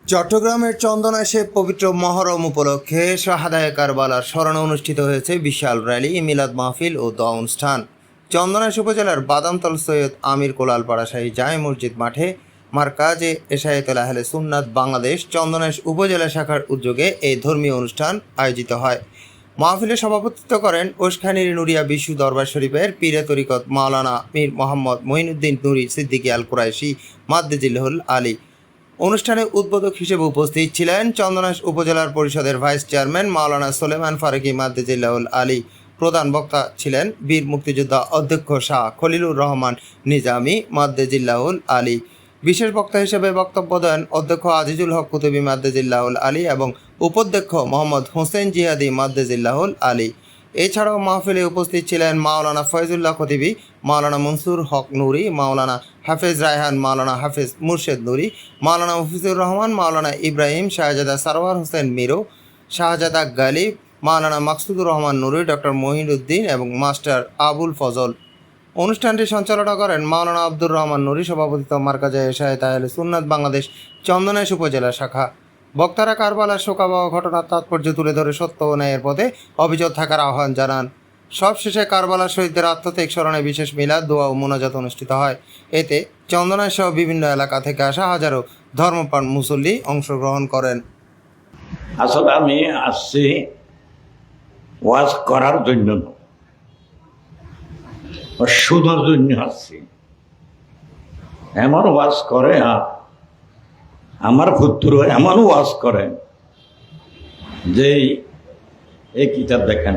চট্টগ্রামের চন্দনাইশে পবিত্র মহরম উপলক্ষে শাহাদায়ে কারবালার স্মরণে অনুষ্ঠিত হয়েছে বিশাল র্যালি, মিলাদ মাহফিল ও দোয়া অনুষ্ঠান। চন্দনাইশ উপজেলার বাদামতল সৈয়দ আমির কোলালপাড়া শাহী জামে মসজিদ মাঠে মারকাজে এশায়েতুল আহলে সুন্নাত বাংলাদেশ চন্দনাইশ উপজেলা শাখার উদ্যোগে এই ধর্মীয় অনুষ্ঠান আয়োজিত হয়। মাহফিলে সভাপতিত্ব করেন ওশখানীর নুরিয়া বিশ্ব দরবার শরীফের পীরে তরিকত মাওলানা মীর মোহাম্মদ মঈনুদ্দিন নুরি সিদ্দিকী আল কুরাইশি মাদ্দেজিল্লাহুল আলী। অনুষ্ঠানে উদ্বোধক হিসেবে উপস্থিত ছিলেন চন্দনাইশ উপজেলার পরিষদের ভাইস চেয়ারম্যান মাওলানা সুলেমান ফারুকী মাদ্দেজিল্লাহুল আলী। প্রধান বক্তা ছিলেন বীর মুক্তিযোদ্ধা অধ্যক্ষ শাহ খলিলুর রহমান নিজামী মাদ্দেজিল্লাহুল আলী। বিশেষ বক্তা হিসেবে বক্তব্য দেন অধ্যক্ষ আজিজুল হক কুতুবী মাদ্দেজিল্লাহুল আলী এবং উপাধ্যক্ষ মোহাম্মদ হোসেন জিহাদি মাদ্দেজিল্লাহুল আলী। এছাড়াও মাহফিলে উপস্থিত ছিলেন মাওলানা ফয়জুল্লাহ খতিবী, মাওলানা মনসুর হক নুরি, মাওলানা হাফেজ রায়হান, মাওলানা হাফেজ মুর্শেদ নুরি, মাওলানা মফিজুর রহমান, মাওলানা ইব্রাহিম, শাহজাদা সারওয়ার হোসেন মিরু, শাহজাদা গালিব, মাওলানা মাকসুদুর রহমান নুরি, ডক্টর মহিনুদ্দিন এবং মাস্টার আবুল ফজল। অনুষ্ঠানটি সঞ্চালনা করেন মাওলানা আব্দুর রহমান নুরি, সভাপতিত্ব মারকাজে এশায়েতুল আহলে সুন্নাত বাংলাদেশ চন্দনাইশ উপজেলা শাখা। বক্তারা কারবালার শোকাবহ ঘটনার তাৎপর্য তুলে ধরে সত্য ও ন্যায়ের পথে অবিচল থাকার আহ্বান জানান। সবশেষে কারবালার শহীদদের আত্মত্যাগ স্মরণে বিশেষ মিলাদ, দোয়া ও মোনাজাত অনুষ্ঠিত হয়। এতে চন্দনাইশ সহ বিভিন্ন এলাকা থেকে আসা হাজারো ধর্মপ্রাণ মুসল্লি অংশগ্রহণ করেন। আসলে আমি আসছি ওয়াজ করার জন্য, শোনার জন্য আসছি। এমন ওয়াজ করে, আমার পুত্র এমন ওয়াজ করে যে এই কিতাব দেখেন,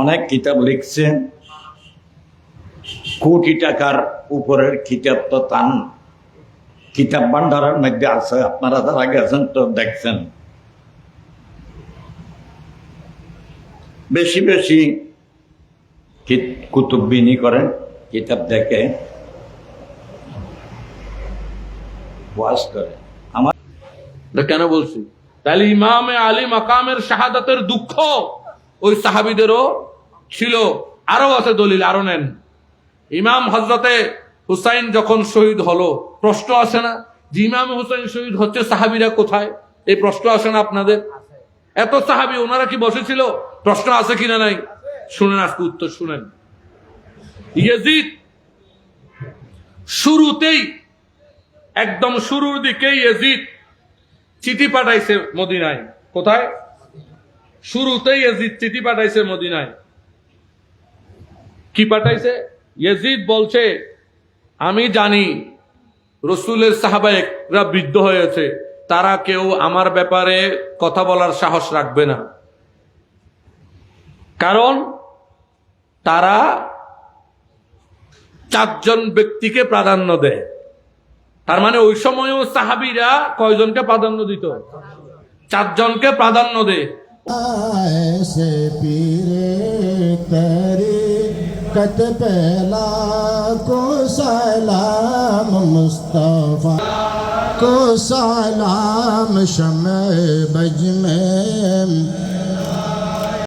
অনেক কিতাব লিখছেন, কোটি টাকার উপরের কিতাব তো তান কিতাব ভান্ডারের মধ্যে আছে। আপনারা যারা গেছেন তো দেখছেন, বেশি বেশি কুতুববিনী করেন, কিতাব দেখে ওয়াজ করে। আমার কেন বলছি? তাহলে ইমামে আলী মাকামের শাহাদাতের দুঃখ ওই সাহাবীদেরও ছিল। আরো আছে দলিল, আরো নেন। ইমাম হযরতে হুসাইন যখন শহীদ হলো, প্রশ্ন আসে না যে ইমাম হুসাইন শহীদ হচ্ছে, সাহাবীরা কোথায়? এই প্রশ্ন আসে না আপনাদের? এত সাহাবী, ওনারা কি বসেছিল? প্রশ্ন আছে কিনা নাই? শুনেন, আজকে উত্তর শুনেন। ইয়াজিদ শুরুতেই, একদম শুরুর দিকেই ইয়াজিদ চিঠি পাঠাইছে মদিনায়। কোথায়? শুরুতেই ইয়াজিদ চিঠি পাঠাইছে মদিনায়। কি পাঠাইছে? ইয়াজিদ বলছে, আমি জানি রসুলের সাহাবায়েরা বৃদ্ধ হয়েছে, তারা কেউ আমার ব্যাপারে কথা বলার সাহস রাখবে না, কারণ তারা 4 জন ব্যক্তিকে প্রাধান্য দেয়। তার মানে ওই সময়ও সাহাবীরা কয়জনকে প্রাধান্য দিত? 4 জনকে প্রাধান্য দেয়। ऐसे पीरे तरीक़त पहला को सलाम मुस्तफ़ा को सलाम शम्अ बज में